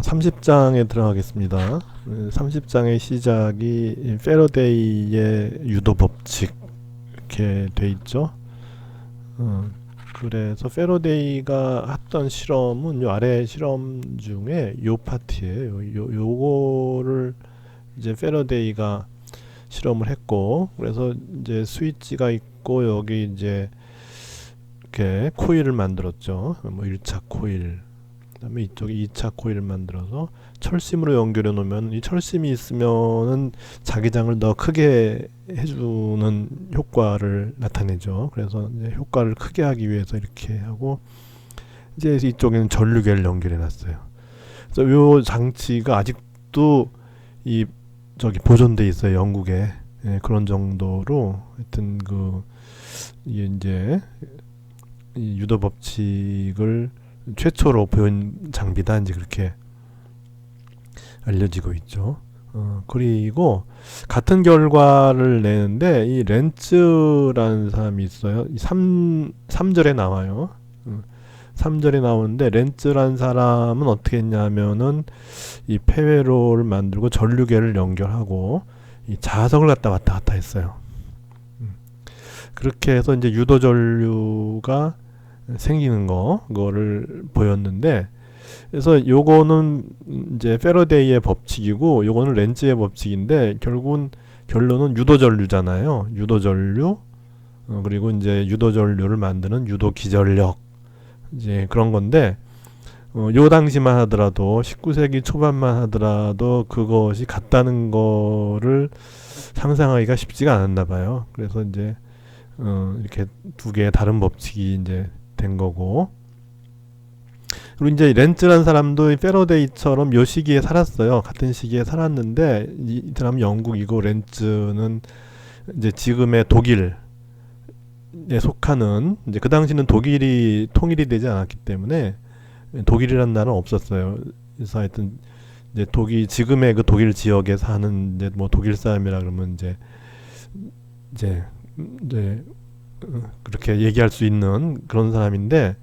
30장에 들어가겠습니다. 30장의 시작이 패러데이의 유도 법칙 이렇게 돼 있죠. 그래서 패러데이가 했던 실험은 요 아래 실험 중에 요 파트예요. 요거를 이제 패러데이가 실험을 했고, 그래서 이제 스위치가 있고 여기 이제 이렇게 코일을 만들었죠. 뭐 1차 코일, 그다음에 이쪽에 2차 코일을 만들어서 철심으로 연결해 놓으면, 이 철심이 있으면은 자기장을 더 크게 해주는 효과를 나타내죠. 그래서 이제 효과를 크게 하기 위해서 이렇게 하고, 이제 이쪽에는 전류계를 연결해 놨어요. 그래서 요 장치가 아직도 이 저기 보존돼 있어요, 영국에. 예, 그런 정도로 하여튼 이게 이제 이 유도 법칙을 최초로 보인 장비다, 이제 그렇게 알려지고 있죠. 그리고 같은 결과를 내는데 이 렌츠라는 사람이 있어요. 이 3절에 나와요. 3절에 나오는데, 렌츠라는 사람은 어떻게 했냐면은 이 폐회로를 만들고 전류계를 연결하고 이 자석을 갖다 왔다 갔다 했어요. 그렇게 해서 이제 유도 전류가 생기는 그거를 보였는데, 그래서 요거는 이제 패러데이의 법칙이고 요거는 렌츠의 법칙인데, 결국은 결론은 유도 전류잖아요. 유도 전류, 그리고 이제 유도 전류를 만드는 유도 기전력, 이제 그런 건데, 요 당시만 하더라도 19세기 초반만 하더라도 그것이 같다는 거를 상상하기가 쉽지가 않았나 봐요. 그래서 이제 이렇게 두 개의 다른 법칙이 이제 된 거고, 그리고 이제 렌츠라는 사람도 패러데이처럼 요 시기에 살았어요. 같은 시기에 살았는데, 이 사람은 영국이고 렌츠는 이제 지금의 독일에 속하는, 이제 그 당시는 독일이 통일이 되지 않았기 때문에 독일이라는 나라는 없었어요. 그래서 하여튼 이제 지금의 그 독일 지역에 사는 이제 뭐 독일 사람이라 그러면 이제 그렇게 얘기할 수 있는 그런 사람인데,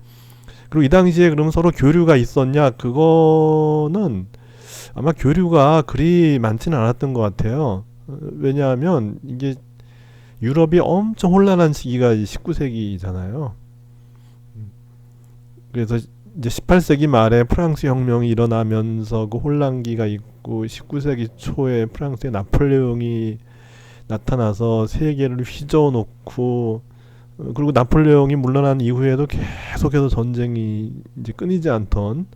그리고 이 당시에 그러면 서로 교류가 있었냐? 그거는 아마 교류가 그리 많지는 않았던 것 같아요. 왜냐하면 이게 유럽이 엄청 혼란한 시기가 19세기잖아요. 그래서 이제 18세기 말에 프랑스 혁명이 일어나면서 그 혼란기가 있고, 19세기 초에 프랑스에 나폴레옹이 나타나서 세계를 휘저어놓고, 그리고 나폴레옹이 물러난 이후에도 계속해서 전쟁이 이제 끊이지 않던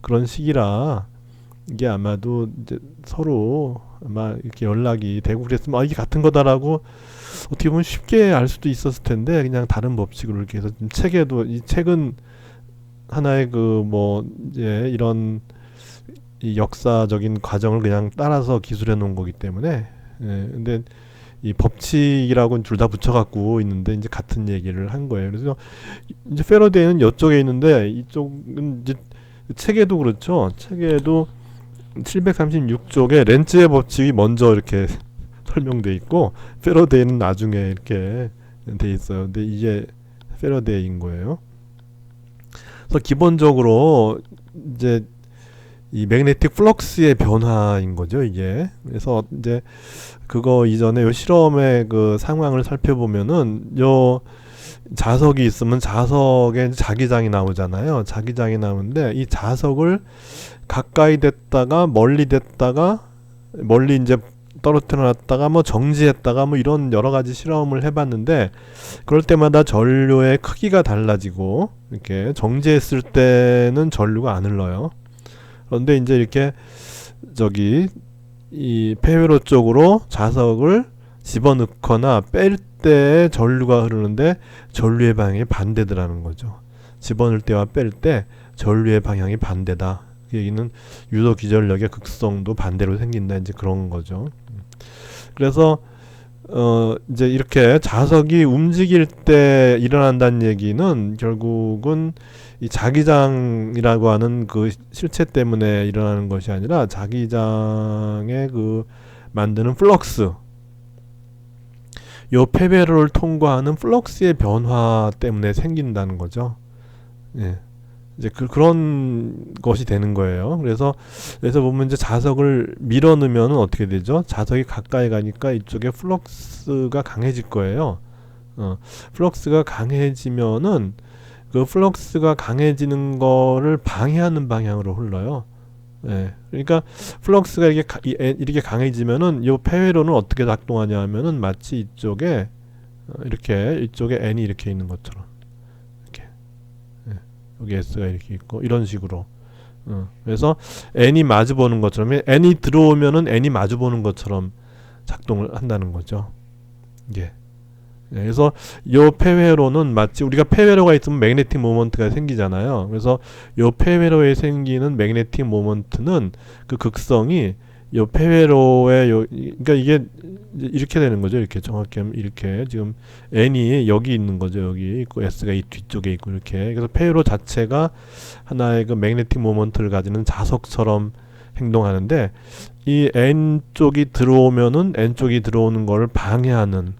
그런 시기라, 이게 아마도 이제 서로 아마 이렇게 연락이 되고 그랬으면 이게 같은 거다라고 어떻게 보면 쉽게 알 수도 있었을 텐데, 그냥 다른 법칙으로 이렇게 해서 책에도, 이 책은 하나의 이제 이런 이 역사적인 과정을 그냥 따라서 기술해 놓은 거기 때문에, 근데 이 법칙이라고는 둘 다 붙여갖고 있는데 이제 같은 얘기를 한 거예요. 그래서 이제 패러데이는 이쪽에 있는데, 이쪽은 이제 책에도 그렇죠. 책에도 736쪽에 렌츠의 법칙이 먼저 이렇게 설명돼 있고, 패러데이는 나중에 이렇게 돼 있어요. 근데 이게 패러데이인 거예요. 그래서 기본적으로 이제 이 매그네틱 플럭스의 변화인 거죠, 이게. 그래서 이제 그거 이전에 요 실험의 그 상황을 살펴보면은, 요 자석이 있으면 자석에 자기장이 나오잖아요. 자기장이 나오는데, 이 자석을 가까이 됐다가 멀리 됐다가, 멀리 이제 떨어뜨려 놨다가 뭐 정지했다가 뭐 이런 여러 가지 실험을 해봤는데, 그럴 때마다 전류의 크기가 달라지고, 이렇게 정지했을 때는 전류가 안 흘러요. 그런데 이제 이렇게 이 폐회로 쪽으로 자석을 집어넣거나 뺄 때 전류가 흐르는데, 전류의 방향이 반대더라는 거죠. 집어넣을 때와 뺄 때 전류의 방향이 반대다. 그 얘기는 유도 기전력의 극성도 반대로 생긴다, 이제 그런 거죠. 그래서 이제 이렇게 자석이 움직일 때 일어난다는 얘기는 결국은 이 자기장이라고 하는 그 실체 때문에 일어나는 것이 아니라, 자기장의 그 만드는 플럭스, 요 폐배로를 통과하는 플럭스의 변화 때문에 생긴다는 거죠. 예. 이제 그런 것이 되는 거예요. 그래서 보면 이제 자석을 밀어 넣으면 어떻게 되죠? 자석이 가까이 가니까 이쪽에 플럭스가 강해질 거예요. 플럭스가 강해지면은 그 플럭스가 강해지는 거를 방해하는 방향으로 흘러요. 예. 그러니까 플럭스가 이렇게 강해지면은 요 폐회로는 어떻게 작동하냐 하면은 마치 이쪽에 이쪽에 n이 이렇게 있는 것처럼 이렇게, 예. 여기 s가 이렇게 있고 이런 식으로. 그래서 n이 마주 보는 것처럼 n이 들어오면은 n이 마주 보는 것처럼 작동을 한다는 거죠. 이게. 예. 그래서 요 폐회로는 마치 우리가 폐회로가 있으면 매그네틱 모먼트가 생기잖아요. 그래서 요 폐회로에 생기는 매그네틱 모먼트는 그 극성이 요 폐회로의 그러니까 이게 이렇게 되는 거죠. 이렇게 정확히 하면 이렇게 지금 n이 여기 있는 거죠. 여기 있고 s가 이 뒤쪽에 있고 이렇게. 그래서 폐회로 자체가 하나의 그 매그네틱 모먼트를 가지는 자석처럼 행동하는데 이 n 쪽이 들어오면은 n 쪽이 들어오는 거를 방해하는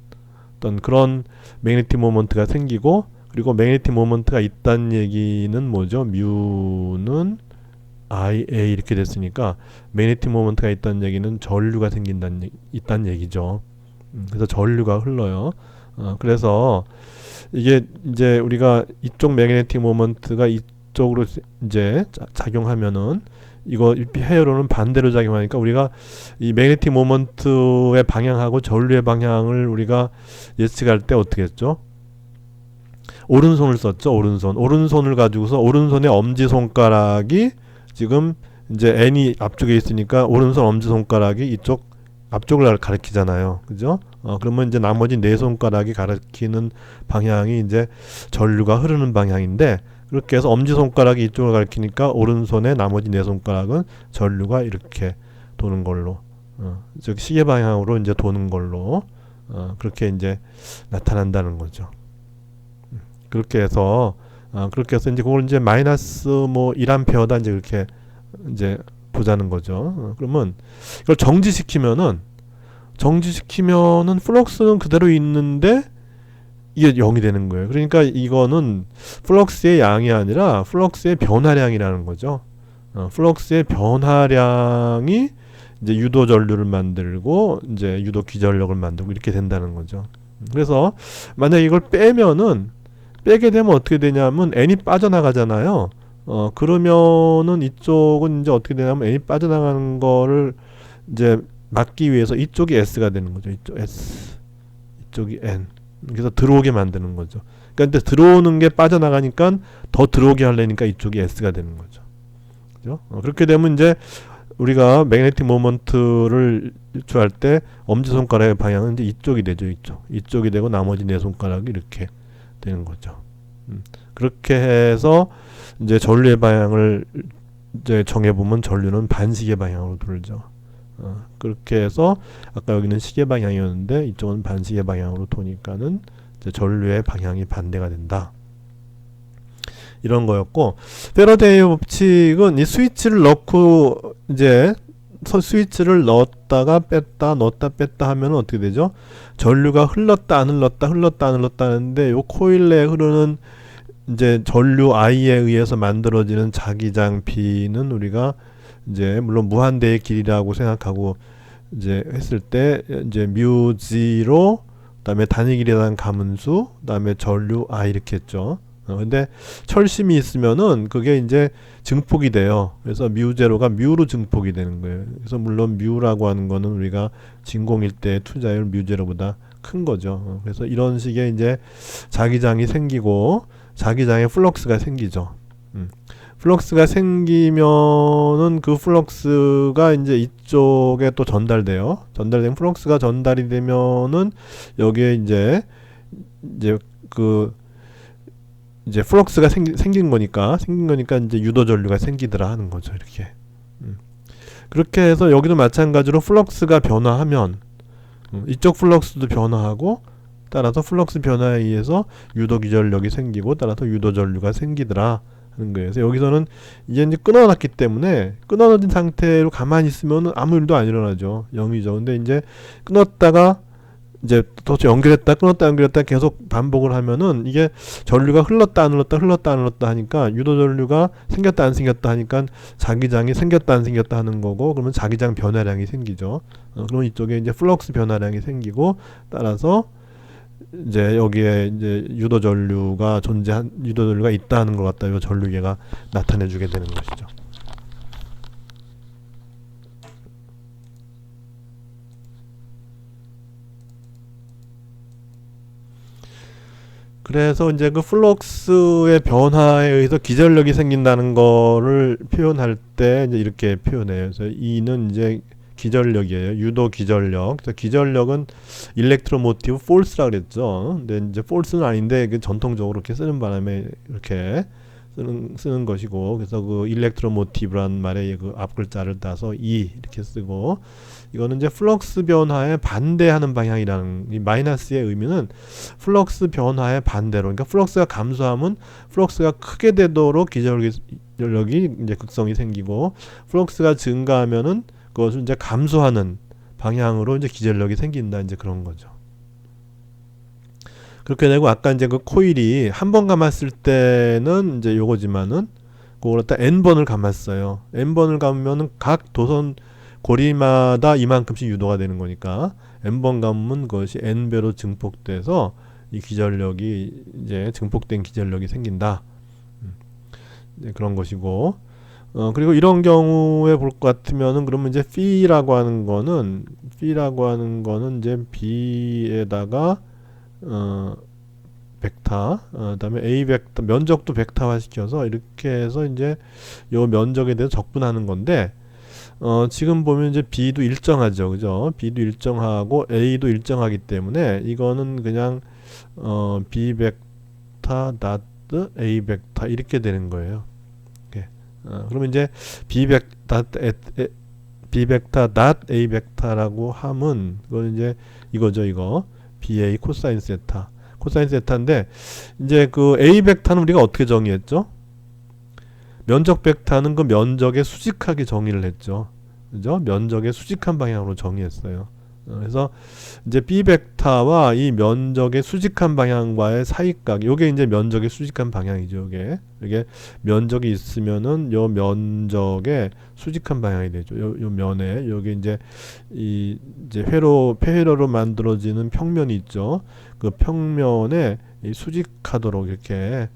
어떤 그런 매그네틱 모먼트가 생기고, 그리고 매그네틱 모먼트가 있다는 얘기는 뭐죠? 뮤는 IA 이렇게 됐으니까 매그네틱 모먼트가 있다는 얘기는 전류가 있다는 얘기죠. 그래서 전류가 흘러요. 그래서 이게 이제 우리가 이쪽 매그네틱 모먼트가 이쪽으로 이제 작용하면은 이거 해로는 반대로 작용하니까 우리가 이 매그네틱 모먼트의 방향하고 전류의 방향을 우리가 예측할 때 어떻게 했죠? 오른손을 썼죠. 오른손을 가지고서 오른손의 엄지손가락이 지금 이제 n이 앞쪽에 있으니까 오른손 엄지손가락이 이쪽 앞쪽을 가리키잖아요. 그죠? 그러면 이제 나머지 네 손가락이 가리키는 방향이 이제 전류가 흐르는 방향인데, 그렇게 해서 엄지손가락이 이쪽을 가리키니까 오른손의 나머지 네 손가락은 전류가 이렇게 도는 걸로, 즉 시계 방향으로 이제 도는 걸로 그렇게 이제 나타난다는 거죠. 그렇게 해서 이제 그걸 이제 마이너스 뭐 1암페어다 이제 그렇게 이제 보자는 거죠. 그러면 이걸 정지시키면은 플럭스는 그대로 있는데 이게 0이 되는 거예요. 그러니까 이거는 플럭스의 양이 아니라 플럭스의 변화량이라는 거죠. 플럭스의 변화량이 이제 유도 전류를 만들고 이제 유도 기전력을 만들고 이렇게 된다는 거죠. 그래서 만약 이걸 빼게 되면 어떻게 되냐면 n이 빠져나가잖아요. 그러면은 이쪽은 이제 어떻게 되냐면 n이 빠져나가는 거를 이제 막기 위해서 이쪽이 s가 되는 거죠. 이쪽 s, 이쪽이 n. 그래서 들어오게 만드는 거죠. 그러니까 들어오는 게 빠져나가니까 더 들어오게 하려니까 이쪽이 s가 되는 거죠. 그죠? 그렇게 되면 이제 우리가 매그네틱 모먼트를 유추할 때 엄지손가락의 방향은 이제 이쪽이 되죠. 이쪽이 되고 나머지 네 손가락이 이렇게 되는 거죠. 그렇게 해서 이제 전류의 방향을 이제 정해보면 전류는 반시계 방향으로 돌죠. 그렇게 해서 아까 여기는 시계 방향이었는데 이쪽은 반시계 방향으로 도니까는 이제 전류의 방향이 반대가 된다. 이런 거였고, 패러데이의 법칙은 이 스위치를 넣고 이제 스위치를 넣었다가 뺐다 하면 어떻게 되죠? 전류가 흘렀다 안 흘렀다 하는데 요 코일 내에 흐르는 이제 전류 I에 의해서 만들어지는 자기장 B는 우리가 이제 물론 무한대의 길이라고 생각하고 이제 했을 때 이제 뮤0, 그다음에 단위 길이에 대한 가문수, 그다음에 전류 I 이렇게 했죠. 근데 철심이 있으면은 그게 이제 증폭이 돼요. 그래서 뮤0가 뮤로 증폭이 되는 거예요. 그래서 물론 뮤라고 하는 거는 우리가 진공일 때 투자율 뮤0보다 큰 거죠. 그래서 이런 식의 이제 자기장이 생기고 자기장에 플럭스가 생기죠. 플럭스가 생기면은 그 플럭스가 이제 이쪽에 또 전달돼요. 전달된 플럭스가 전달이 되면은 여기에 이제 플럭스가 생긴 거니까 이제 유도 전류가 생기더라 하는 거죠. 이렇게. 그렇게 해서 여기도 마찬가지로 플럭스가 변화하면 이쪽 플럭스도 변화하고, 따라서 플럭스 변화에 의해서 유도 기전력이 생기고 따라서 유도 전류가 생기더라 하는 거예요. 그래서 여기서는 이제 끊어놨기 때문에 끊어놓은 상태로 가만히 있으면 아무 일도 안 일어나죠. 0이죠. 근데 이제 끊었다가 이제 또 연결했다 끊었다 연결했다 계속 반복을 하면은 이게 전류가 흘렀다 안 흘렀다 흘렀다 안 흘렀다 하니까 유도 전류가 생겼다 안 생겼다 하니까 자기장이 생겼다 안 생겼다 하는 거고, 그러면 자기장 변화량이 생기죠. 그러면 이쪽에 이제 플럭스 변화량이 생기고, 따라서 이제 여기에 이제 유도 전류가 있다 하는 것 같다, 이 전류계가 나타내주게 되는 것이죠. 그래서 이제 그 플럭스의 변화에 의해서 기전력이 생긴다는 거를 표현할 때 이제 이렇게 표현해요. 그래서 E는 이제 기전력이에요. 유도 기전력. 그래서 기전력은 일렉트로모티브 폴스라 그랬죠. 근데 이제 폴스는 아닌데 그 전통적으로 이렇게 쓰는 바람에 이렇게 쓰는 것이고, 그래서 그 일렉트로모티브란 말의 그 앞 글자를 따서 E 이렇게 쓰고, 이거는 이제 플럭스 변화에 반대하는 방향이라는, 이 마이너스의 의미는 플럭스 변화의 반대로, 그러니까 플럭스가 감소하면 플럭스가 크게 되도록 기전력이 이제 극성이 생기고, 플럭스가 증가하면은 그것을 이제 감소하는 방향으로 이제 기전력이 생긴다, 이제 그런 거죠. 그렇게 되고, 아까 이제 그 코일이 한 번 감았을 때는 이제 요거지만은 그걸 갖다 n번을 감았어요. n번을 감으면은 각 도선 고리마다 이만큼씩 유도가 되는 거니까 n번 감으면 그것이 n배로 증폭돼서 이 기전력이 이제 증폭된 기전력이 생긴다. 이제 그런 것이고, 그리고 이런 경우에 볼 것 같으면은, 그러면 이제 P라고 하는 거는 이제 B에다가 벡터, 그다음에 A 벡터 면적도 벡터화 시켜서 이렇게 해서 이제 요 면적에 대해서 적분하는 건데, 지금 보면 이제 B도 일정하죠, 그죠? B도 일정하고 A도 일정하기 때문에 이거는 그냥 B 벡터 다트 A 벡터 이렇게 되는 거예요. 이렇게. 그러면 이제 B 벡터 닷 A 벡터라고 하면 그건 이제 이거죠, 이거 BA 코사인 세타인데, 이제 그 A 벡터는 우리가 어떻게 정의했죠? 면적 벡터는 그 면적에 수직하게 정의를 했죠. 그죠? 면적의 수직한 방향으로 정의했어요. 그래서 이제 B 벡터와 이 면적의 수직한 방향과의 사이각, 요게 이제 면적의 수직한 방향이죠. 이게 면적이 있으면은 요 면적의 수직한 방향이 되죠. 요 면에 요게 이제 이제 폐회로로 만들어지는 평면이 있죠. 그 평면에 수직하도록 이렇게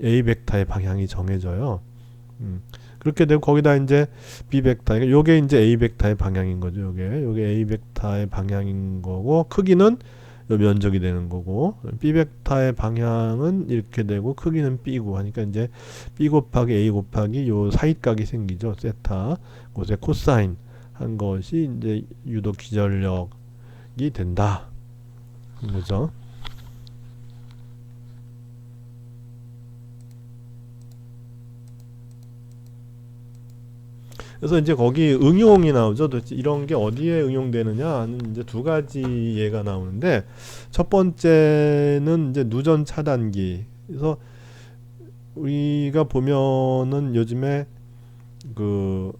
A 벡터의 방향이 정해져요. 그렇게 되고 거기다 이제 B 벡터, 요게 이제 A 벡터의 방향인 거죠. 요게 A 벡터의 방향인 거고, 크기는 요 면적이 되는 거고, B 벡터의 방향은 이렇게 되고 크기는 B고 하니까 이제 B 곱하기 A 곱하기 요 사이각이 생기죠. 세타 곳에 코사인 한 것이 이제 유도 기전력이 된다. 그죠? 그래서 이제 거기 응용이 나오죠. 도대체 이런 게 어디에 응용되느냐 하는 이제 두 가지 예가 나오는데, 첫 번째는 이제 누전 차단기. 그래서 우리가 보면은 요즘에 그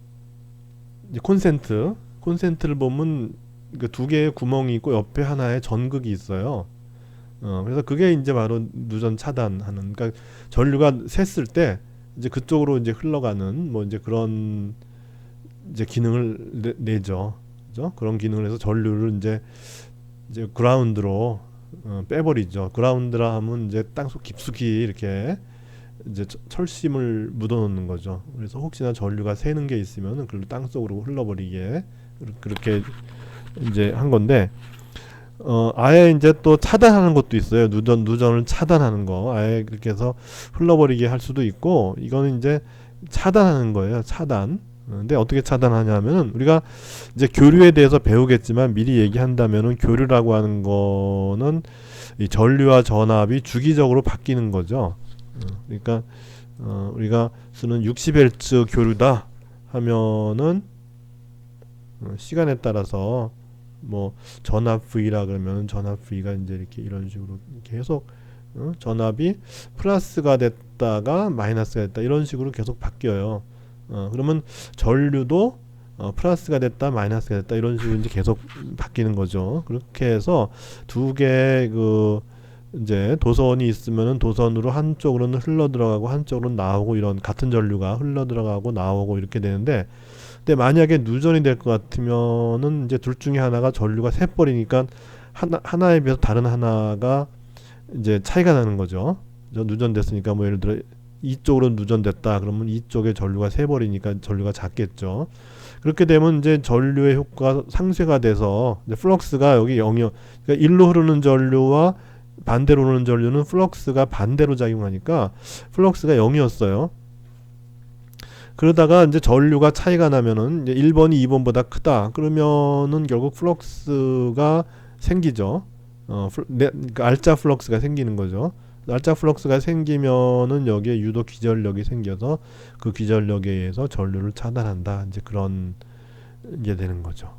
이제 콘센트를 보면 그 두 개의 구멍이 있고 옆에 하나에 전극이 있어요. 그래서 그게 이제 바로 누전 차단하는, 그러니까 전류가 샜을 때 이제 그쪽으로 이제 흘러가는 뭐 이제 그런 이제 기능을 내죠. 그죠? 그런 기능을 해서 전류를 이제 그라운드로 빼버리죠. 그라운드라 하면 이제 땅속 깊숙이 이렇게 이제 철심을 묻어놓는 거죠. 그래서 혹시나 전류가 새는 게 있으면은 그걸 땅속으로 흘러버리게 그렇게 이제 한 건데, 아예 이제 또 차단하는 것도 있어요. 누전을 차단하는 거, 아예 그렇게 해서 흘러버리게 할 수도 있고, 이거는 이제 차단하는 거예요. 차단. 근데 어떻게 차단하냐면은, 우리가 이제 교류에 대해서 배우겠지만 미리 얘기한다면은, 교류라고 하는 거는 이 전류와 전압이 주기적으로 바뀌는 거죠. 그러니까 우리가 쓰는 60Hz 교류다 하면은 시간에 따라서 뭐 전압 V라 그러면 전압 V가 이제 이렇게 이런 식으로 계속 전압이 플러스가 됐다가 마이너스가 됐다 이런 식으로 계속 바뀌어요. 그러면 전류도 플러스가 됐다 마이너스가 됐다 이런 식으로 이제 계속 바뀌는 거죠. 그렇게 해서 두 개의 그 이제 도선이 있으면은 도선으로 한쪽으로는 흘러 들어가고 한쪽으로는 나오고 이런 같은 전류가 흘러 들어가고 나오고 이렇게 되는데, 근데 만약에 누전이 될 것 같으면은 이제 둘 중에 하나가 전류가 새 버리니까 하나에 비해서 다른 하나가 이제 차이가 나는 거죠. 누전됐으니까 뭐 예를 들어 이쪽으로 누전됐다 그러면 이쪽에 전류가 새 버리니까 전류가 작겠죠. 그렇게 되면 이제 전류의 효과가 상쇄가 돼서 이제 플럭스가 여기 0이요. 그러니까 일로 흐르는 전류와 반대로 흐르는 전류는 플럭스가 반대로 작용하니까 플럭스가 0이었어요. 그러다가 이제 전류가 차이가 나면은 이제 1번이 2번보다 크다. 그러면은 결국 플럭스가 생기죠. 그러니까 알짜 플럭스가 생기는 거죠. 알짜 플럭스가 생기면은 여기에 유도 기전력이 생겨서 그 기전력에 의해서 전류를 차단한다. 이제 그런 게 되는 거죠.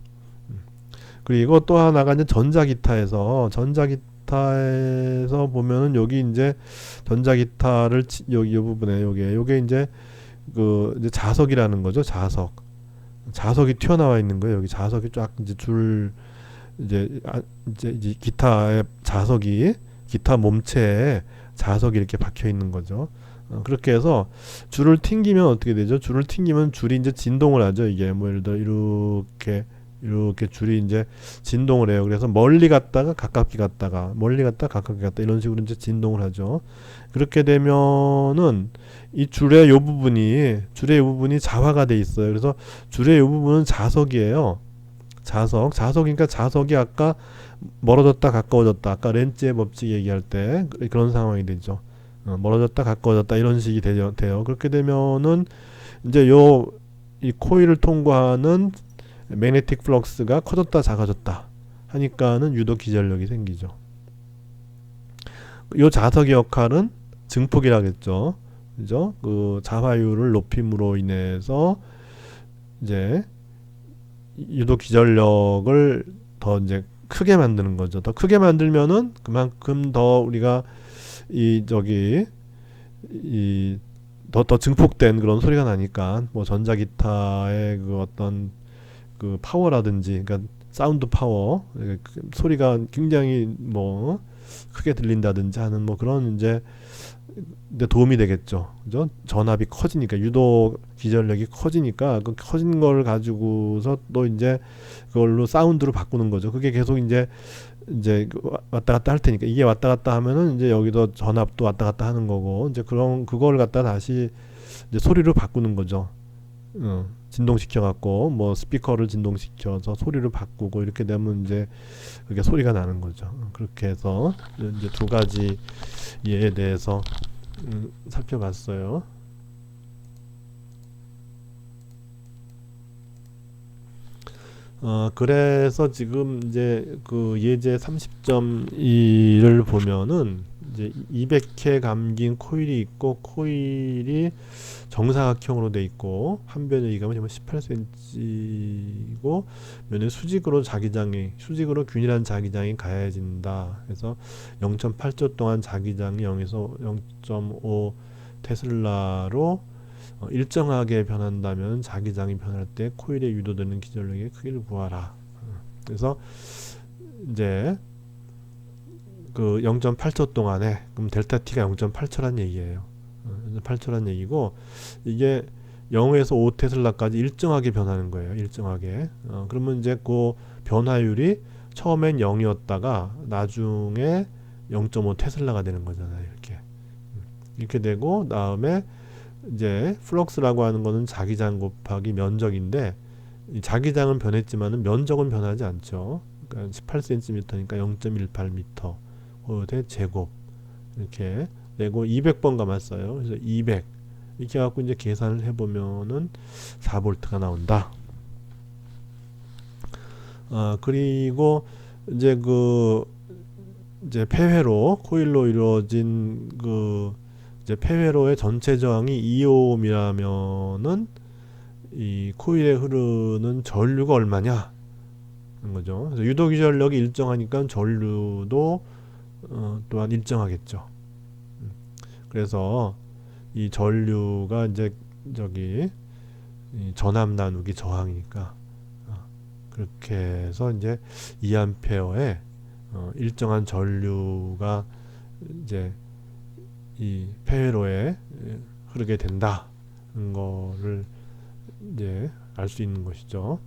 그리고 또 하나가 이제 전자기타에서 보면은 여기 이제 전자기타를 여기 이 부분에 요게 이제 그 이제 자석이라는 거죠. 자석이 튀어나와 있는 거예요. 여기 자석이 쫙 이제 이제 기타의 자석이 기타 몸체에 자석이 이렇게 박혀 있는 거죠. 그렇게 해서 줄을 튕기면 어떻게 되죠? 줄을 튕기면 줄이 이제 진동을 하죠. 이게 뭐 예를 들어 이렇게 줄이 이제 진동을 해요. 그래서 멀리 갔다가 가깝게 갔다가 멀리 갔다 가깝게 갔다 이런 식으로 이제 진동을 하죠. 그렇게 되면은 이 줄의 요 부분이 자화가 돼 있어요. 그래서 줄의 요 부분은 자석이에요. 자석이니까 자석이 아까 멀어졌다 가까워졌다 아까 렌츠의 법칙 얘기할 때 그런 상황이 되죠. 멀어졌다 가까워졌다 이런 식이 돼요. 그렇게 되면은 이제 이 코일을 통과하는 매그네틱 플럭스가 커졌다 작아졌다 하니까는 유도 기전력이 생기죠. 이 자석의 역할은 증폭이라겠죠. 그죠? 그 자화율을 높임으로 인해서 이제 유도 기전력을 더 이제 크게 만드는 거죠. 더 크게 만들면은 그만큼 더 우리가 더 증폭된 그런 소리가 나니까 뭐 전자기타의 그 어떤 그 파워라든지 그러니까 사운드 파워 소리가 굉장히 뭐 크게 들린다든지 하는 뭐 그런 이제 도움이 되겠죠. 그죠? 전압이 커지니까 유도 기전력이 커지니까 그 커진 걸 가지고서 또 이제 그걸로 사운드로 바꾸는 거죠. 그게 계속 이제 왔다 갔다 할 테니까 이게 왔다 갔다 하면은 이제 여기도 전압도 왔다 갔다 하는 거고 이제 그걸 갖다 다시 이제 소리로 바꾸는 거죠. 진동시켜 갖고 뭐 스피커를 진동시켜서 소리를 바꾸고 이렇게 되면 이제 그게 소리가 나는 거죠. 그렇게 해서 이제 두 가지 예에 대해서 살펴봤어요. 그래서 지금 이제 그 예제 30.2를 보면은 이제 200회 감긴 코일이 있고 코일이 정사각형으로 돼 있고 한 변의 이감은 18cm이고 면에 수직으로 균일한 자기장이 가해진다. 그래서 0.8초 동안 자기장이 0에서 0.5 테슬라로 일정하게 변한다면 자기장이 변할 때 코일에 유도되는 기전력의 크기를 구하라. 그래서 이제 그 0.8초 동안에 그럼 델타 T가 0.8초란 얘기예요. 8초란 얘기고 이게 0에서 5 테슬라까지 일정하게 변하는 거예요. 일정하게. 그러면 이제 그 변화율이 처음엔 0이었다가 나중에 0.5 테슬라가 되는 거잖아요. 이렇게 되고 다음에 이제 플럭스라고 하는 거는 자기장 곱하기 면적인데 이 자기장은 변했지만은 면적은 변하지 않죠. 그러니까 18cm니까 0.18m 대 제곱 이렇게 내고 200번 감았어요. 그래서 200 이렇게 갖고 이제 계산을 해보면은 4V가 나온다. 그리고 이제 이제 폐회로 코일로 이루어진 이제 폐회로의 전체 저항이 2ohm이라면은 이 코일에 흐르는 전류가 얼마냐 하는 거죠. 그래서 유도 기전력이 일정하니까 전류도 또한 일정하겠죠. 그래서 이 전류가 이제 이 전압 나누기 저항이니까 그렇게 해서 이제 2암페어의 일정한 전류가 이제 이 폐회로에 흐르게 된다는 거를 이제 알 수 있는 것이죠.